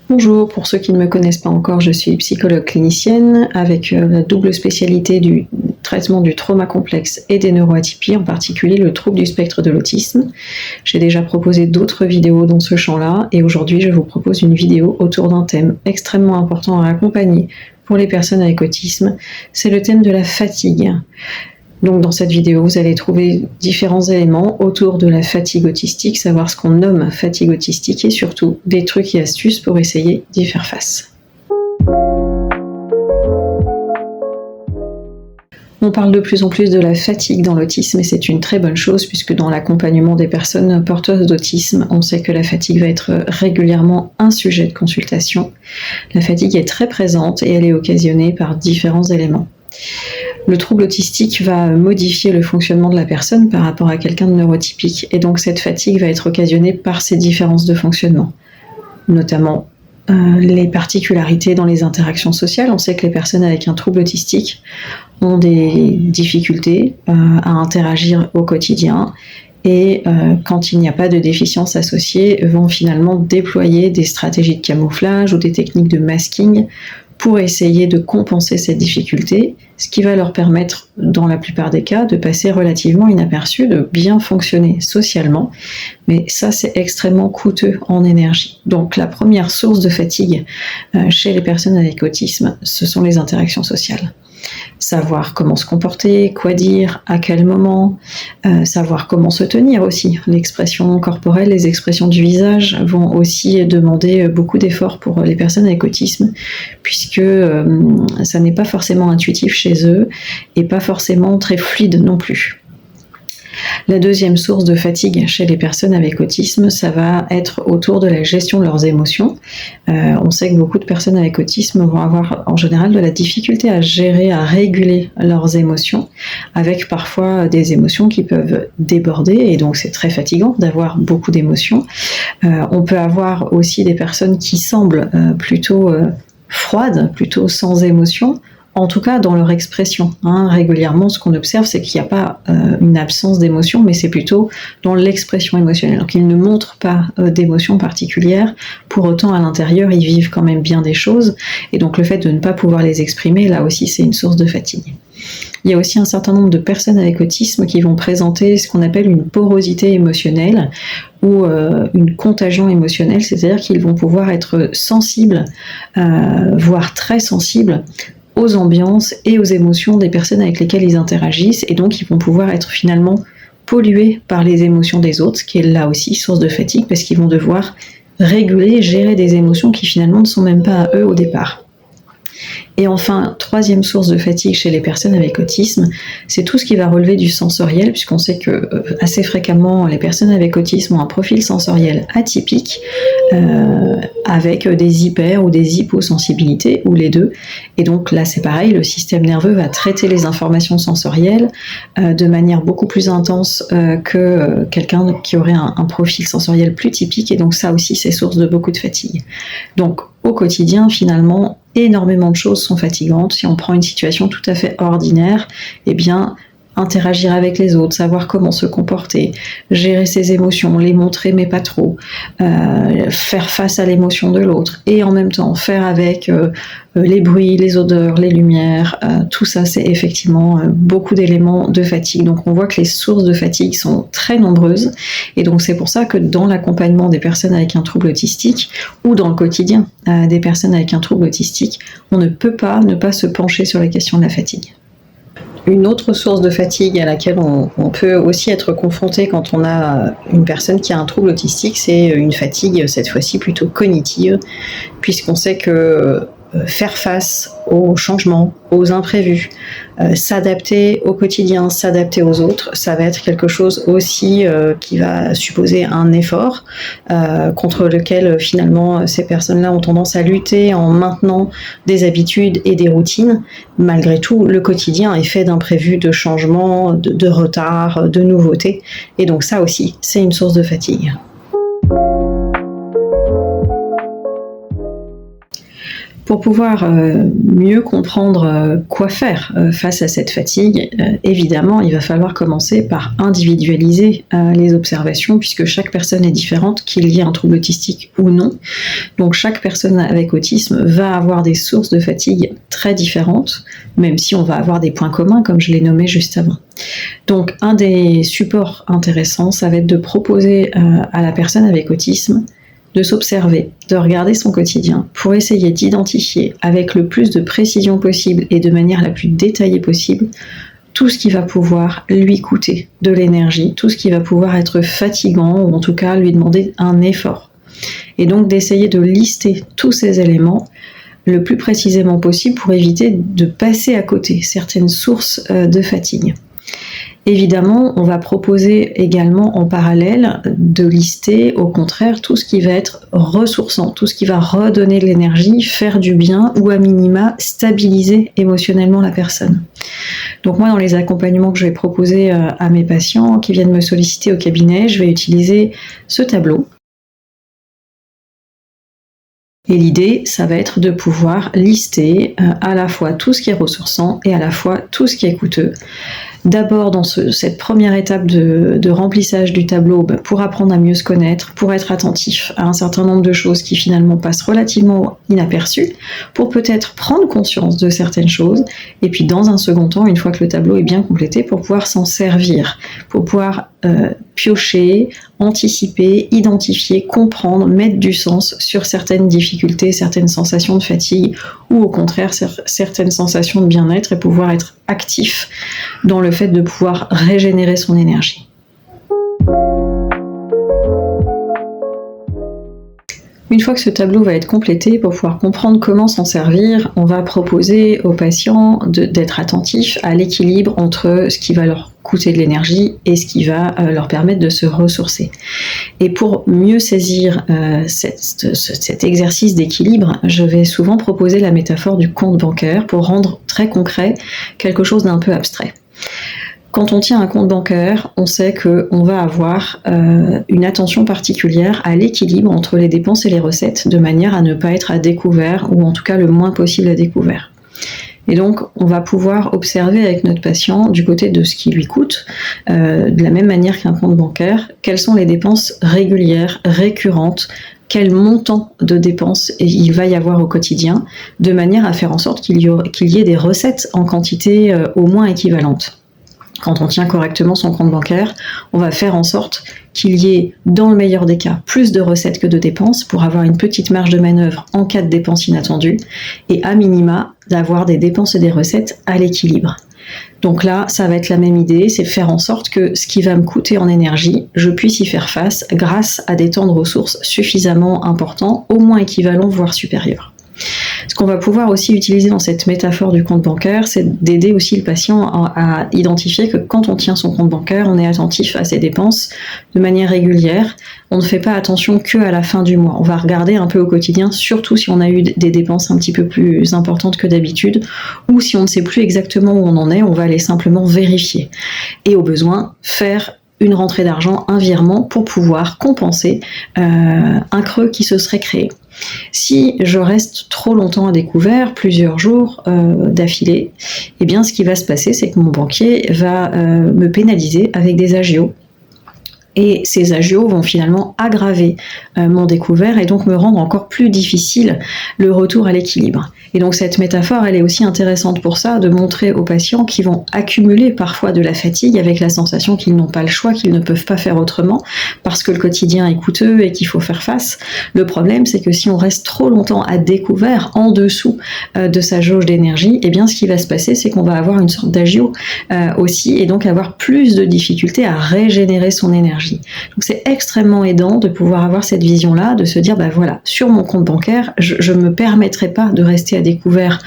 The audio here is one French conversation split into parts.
Bonjour, pour ceux qui ne me connaissent pas encore, je suis psychologue clinicienne avec la double spécialité du traitement du trauma complexe et des neuroatypies, en particulier le trouble du spectre de l'autisme. J'ai déjà proposé d'autres vidéos dans ce champ-là et aujourd'hui je vous propose une vidéo autour d'un thème extrêmement important à accompagner pour les personnes avec autisme, c'est le thème de la fatigue. Donc dans cette vidéo, vous allez trouver différents éléments autour de la fatigue autistique, savoir ce qu'on nomme fatigue autistique et surtout des trucs et astuces pour essayer d'y faire face. On parle de plus en plus de la fatigue dans l'autisme et c'est une très bonne chose puisque dans l'accompagnement des personnes porteuses d'autisme, on sait que la fatigue va être régulièrement un sujet de consultation. La fatigue est très présente et elle est occasionnée par différents éléments. Le trouble autistique va modifier le fonctionnement de la personne par rapport à quelqu'un de neurotypique et donc cette fatigue va être occasionnée par ces différences de fonctionnement, notamment les particularités dans les interactions sociales. On sait que les personnes avec un trouble autistique ont des difficultés à interagir au quotidien et quand il n'y a pas de déficience associée, vont finalement déployer des stratégies de camouflage ou des techniques de masking pour essayer de compenser cette difficulté, ce qui va leur permettre, dans la plupart des cas, de passer relativement inaperçu, de bien fonctionner socialement. Mais ça, c'est extrêmement coûteux en énergie. Donc la première source de fatigue chez les personnes avec autisme, ce sont les interactions sociales. Savoir comment se comporter, quoi dire, à quel moment, savoir comment se tenir aussi. L'expression corporelle, les expressions du visage vont aussi demander beaucoup d'efforts pour les personnes avec autisme, puisque ça n'est pas forcément intuitif chez eux et pas forcément très fluide non plus. La deuxième source de fatigue chez les personnes avec autisme, ça va être autour de la gestion de leurs émotions. On sait que beaucoup de personnes avec autisme vont avoir en général de la difficulté à gérer, à réguler leurs émotions, avec parfois des émotions qui peuvent déborder, et donc c'est très fatigant d'avoir beaucoup d'émotions. On peut avoir aussi des personnes qui semblent plutôt froides, plutôt sans émotion, en tout cas dans leur expression. Régulièrement, ce qu'on observe, c'est qu'il n'y a pas une absence d'émotion, mais c'est plutôt dans l'expression émotionnelle. Donc ils ne montrent pas d'émotion particulière, pour autant à l'intérieur, ils vivent quand même bien des choses, et donc le fait de ne pas pouvoir les exprimer, là aussi, c'est une source de fatigue. Il y a aussi un certain nombre de personnes avec autisme qui vont présenter ce qu'on appelle une porosité émotionnelle ou une contagion émotionnelle, c'est-à-dire qu'ils vont pouvoir être sensibles, voire très sensibles, aux ambiances et aux émotions des personnes avec lesquelles ils interagissent, et donc ils vont pouvoir être finalement pollués par les émotions des autres, ce qui est là aussi source de fatigue, parce qu'ils vont devoir réguler, gérer des émotions qui finalement ne sont même pas à eux au départ. Et enfin, troisième source de fatigue chez les personnes avec autisme, c'est tout ce qui va relever du sensoriel, puisqu'on sait que assez fréquemment, les personnes avec autisme ont un profil sensoriel atypique, avec des hyper ou des hyposensibilités, ou les deux. Et donc là, c'est pareil, le système nerveux va traiter les informations sensorielles de manière beaucoup plus intense que quelqu'un qui aurait un profil sensoriel plus typique, et donc ça aussi, c'est source de beaucoup de fatigue. Donc, au quotidien, finalement, énormément de choses sont fatigantes. Si on prend une situation tout à fait ordinaire, eh bien, interagir avec les autres, savoir comment se comporter, gérer ses émotions, les montrer mais pas trop, faire face à l'émotion de l'autre et en même temps faire avec les bruits, les odeurs, les lumières, tout ça c'est effectivement beaucoup d'éléments de fatigue. Donc on voit que les sources de fatigue sont très nombreuses et donc c'est pour ça que dans l'accompagnement des personnes avec un trouble autistique ou dans le quotidien des personnes avec un trouble autistique, on ne peut pas ne pas se pencher sur la question de la fatigue. Une autre source de fatigue à laquelle on peut aussi être confronté quand on a une personne qui a un trouble autistique, c'est une fatigue cette fois-ci plutôt cognitive, puisqu'on sait que faire face aux changements, aux imprévus, s'adapter au quotidien, s'adapter aux autres, ça va être quelque chose aussi qui va supposer un effort contre lequel finalement ces personnes-là ont tendance à lutter en maintenant des habitudes et des routines. Malgré tout, le quotidien est fait d'imprévus, de changements, de retards, de nouveautés, et donc ça aussi, c'est une source de fatigue. Pour pouvoir mieux comprendre quoi faire face à cette fatigue, évidemment, il va falloir commencer par individualiser les observations, puisque chaque personne est différente, qu'il y ait un trouble autistique ou non. Donc chaque personne avec autisme va avoir des sources de fatigue très différentes, même si on va avoir des points communs, comme je l'ai nommé juste avant. Donc un des supports intéressants, ça va être de proposer à la personne avec autisme de s'observer, de regarder son quotidien pour essayer d'identifier avec le plus de précision possible et de manière la plus détaillée possible tout ce qui va pouvoir lui coûter de l'énergie, tout ce qui va pouvoir être fatigant ou en tout cas lui demander un effort. Et donc d'essayer de lister tous ces éléments le plus précisément possible pour éviter de passer à côté certaines sources de fatigue. Évidemment, on va proposer également en parallèle de lister au contraire tout ce qui va être ressourçant, tout ce qui va redonner de l'énergie, faire du bien ou à minima stabiliser émotionnellement la personne. Donc moi, dans les accompagnements que je vais proposer à mes patients qui viennent me solliciter au cabinet, je vais utiliser ce tableau. Et l'idée, ça va être de pouvoir lister à la fois tout ce qui est ressourçant et à la fois tout ce qui est coûteux. D'abord dans cette première étape de remplissage du tableau pour apprendre à mieux se connaître, pour être attentif à un certain nombre de choses qui finalement passent relativement inaperçues, pour peut-être prendre conscience de certaines choses, et puis dans un second temps, une fois que le tableau est bien complété, pour pouvoir s'en servir, pour pouvoir piocher, anticiper, identifier, comprendre, mettre du sens sur certaines difficultés, certaines sensations de fatigue ou au contraire certaines sensations de bien-être et pouvoir être actif dans le fait de pouvoir régénérer son énergie. Une fois que ce tableau va être complété, pour pouvoir comprendre comment s'en servir, on va proposer aux patients d'être attentifs à l'équilibre entre ce qui va leur coûter de l'énergie et ce qui va leur permettre de se ressourcer. Et pour mieux saisir cet exercice d'équilibre, je vais souvent proposer la métaphore du compte bancaire pour rendre très concret quelque chose d'un peu abstrait. Quand on tient un compte bancaire, on sait qu'on va avoir une attention particulière à l'équilibre entre les dépenses et les recettes, de manière à ne pas être à découvert, ou en tout cas le moins possible à découvert. Et donc, on va pouvoir observer avec notre patient, du côté de ce qui lui coûte, de la même manière qu'un compte bancaire, quelles sont les dépenses régulières, récurrentes, quel montant de dépenses il va y avoir au quotidien, de manière à faire en sorte qu'il y ait des recettes en quantité au moins équivalente. Quand on tient correctement son compte bancaire, on va faire en sorte qu'il y ait, dans le meilleur des cas, plus de recettes que de dépenses pour avoir une petite marge de manœuvre en cas de dépenses inattendues et à minima d'avoir des dépenses et des recettes à l'équilibre. Donc là, ça va être la même idée, c'est faire en sorte que ce qui va me coûter en énergie, je puisse y faire face grâce à des temps de ressources suffisamment importants, au moins équivalents, voire supérieurs. Ce qu'on va pouvoir aussi utiliser dans cette métaphore du compte bancaire, c'est d'aider aussi le patient à identifier que quand on tient son compte bancaire, on est attentif à ses dépenses de manière régulière. On ne fait pas attention qu'à la fin du mois. On va regarder un peu au quotidien, surtout si on a eu des dépenses un petit peu plus importantes que d'habitude, ou si on ne sait plus exactement où on en est, on va aller simplement vérifier. Et au besoin, faire une rentrée d'argent, un virement pour pouvoir compenser un creux qui se serait créé. Si je reste trop longtemps à découvert, plusieurs jours d'affilée, eh bien ce qui va se passer, c'est que mon banquier va me pénaliser avec des agios. Et ces agios vont finalement aggraver mon découvert et donc me rendre encore plus difficile le retour à l'équilibre. Et donc cette métaphore, elle est aussi intéressante pour ça, de montrer aux patients qui vont accumuler parfois de la fatigue avec la sensation qu'ils n'ont pas le choix, qu'ils ne peuvent pas faire autrement, parce que le quotidien est coûteux et qu'il faut faire face. Le problème, c'est que si on reste trop longtemps à découvert, en dessous de sa jauge d'énergie, eh bien ce qui va se passer, c'est qu'on va avoir une sorte d'agio aussi, et donc avoir plus de difficultés à régénérer son énergie. Donc c'est extrêmement aidant de pouvoir avoir cette vision-là, de se dire, voilà, sur mon compte bancaire, je ne me permettrai pas de rester à découvert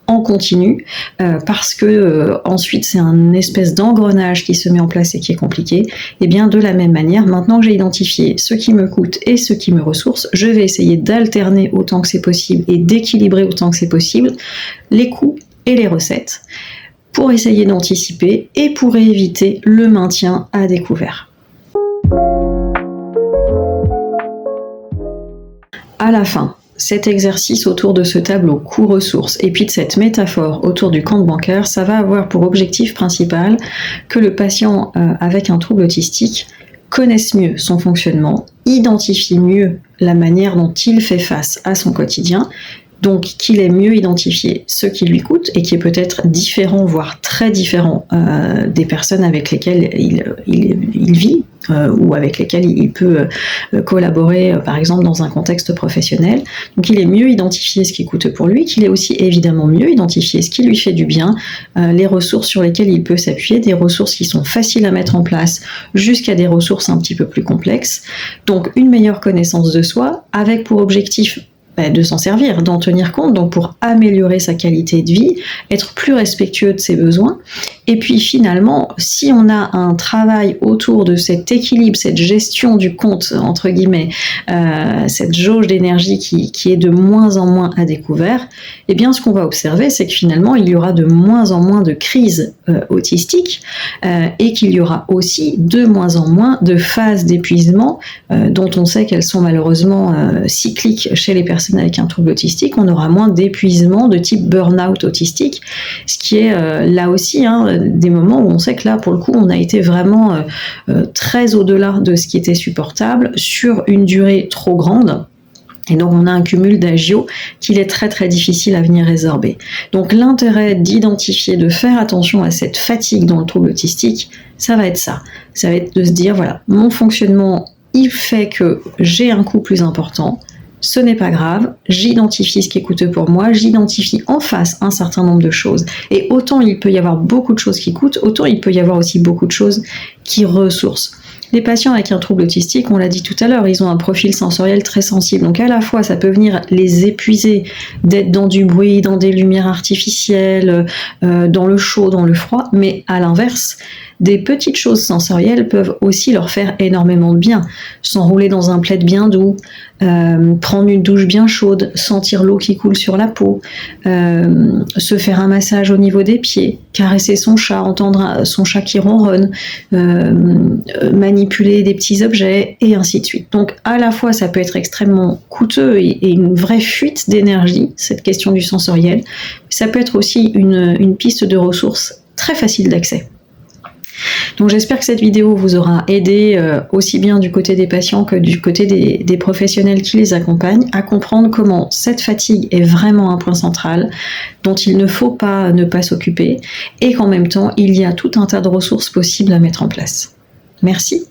en continu, parce que ensuite c'est un espèce d'engrenage qui se met en place et qui est compliqué. Et bien de la même manière, maintenant que j'ai identifié ce qui me coûte et ce qui me ressource, je vais essayer d'alterner autant que c'est possible et d'équilibrer autant que c'est possible les coûts et les recettes pour essayer d'anticiper et pour éviter le maintien à découvert. À la fin cet exercice autour de ce tableau coût ressources et puis de cette métaphore autour du compte bancaire, ça va avoir pour objectif principal que le patient avec un trouble autistique connaisse mieux son fonctionnement, identifie mieux la manière dont il fait face à son quotidien, donc qu'il ait mieux identifié ce qui lui coûte et qui est peut-être différent, voire très différent des personnes avec lesquelles il vit ou avec lesquelles il peut collaborer, par exemple dans un contexte professionnel. Donc il est mieux identifié ce qui coûte pour lui, qu'il est aussi évidemment mieux identifié ce qui lui fait du bien, les ressources sur lesquelles il peut s'appuyer, des ressources qui sont faciles à mettre en place jusqu'à des ressources un petit peu plus complexes. Donc une meilleure connaissance de soi avec pour objectif de s'en servir, d'en tenir compte, donc pour améliorer sa qualité de vie, être plus respectueux de ses besoins. Et puis finalement, si on a un travail autour de cet équilibre, cette gestion du compte, entre guillemets, cette jauge d'énergie qui est de moins en moins à découvert, eh bien ce qu'on va observer, c'est que finalement, il y aura de moins en moins de crises autistiques et qu'il y aura aussi de moins en moins de phases d'épuisement dont on sait qu'elles sont malheureusement cycliques chez les personnes avec un trouble autistique. On aura moins d'épuisement de type burn-out autistique, ce qui est là aussi des moments où on sait que là, pour le coup, on a été vraiment très au-delà de ce qui était supportable sur une durée trop grande. Et donc on a un cumul d'agio qu'il est très très difficile à venir résorber. Donc l'intérêt d'identifier, de faire attention à cette fatigue dans le trouble autistique, ça va être ça. Ça va être de se dire, voilà, mon fonctionnement, il fait que j'ai un coût plus important. Ce n'est pas grave, j'identifie ce qui est coûteux pour moi, j'identifie en face un certain nombre de choses. Et autant il peut y avoir beaucoup de choses qui coûtent, autant il peut y avoir aussi beaucoup de choses qui ressourcent. Les patients avec un trouble autistique, on l'a dit tout à l'heure, ils ont un profil sensoriel très sensible. Donc à la fois, ça peut venir les épuiser d'être dans du bruit, dans des lumières artificielles, dans le chaud, dans le froid. Mais à l'inverse, des petites choses sensorielles peuvent aussi leur faire énormément de bien. S'enrouler dans un plaid bien doux, prendre une douche bien chaude, sentir l'eau qui coule sur la peau, se faire un massage au niveau des pieds, caresser son chat, entendre son chat qui ronronne, manipuler des petits objets, et ainsi de suite. Donc à la fois, ça peut être extrêmement coûteux et une vraie fuite d'énergie, cette question du sensoriel. Ça peut être aussi une piste de ressources très facile d'accès. Donc j'espère que cette vidéo vous aura aidé aussi bien du côté des patients que du côté des professionnels qui les accompagnent à comprendre comment cette fatigue est vraiment un point central dont il ne faut pas ne pas s'occuper et qu'en même temps il y a tout un tas de ressources possibles à mettre en place. Merci.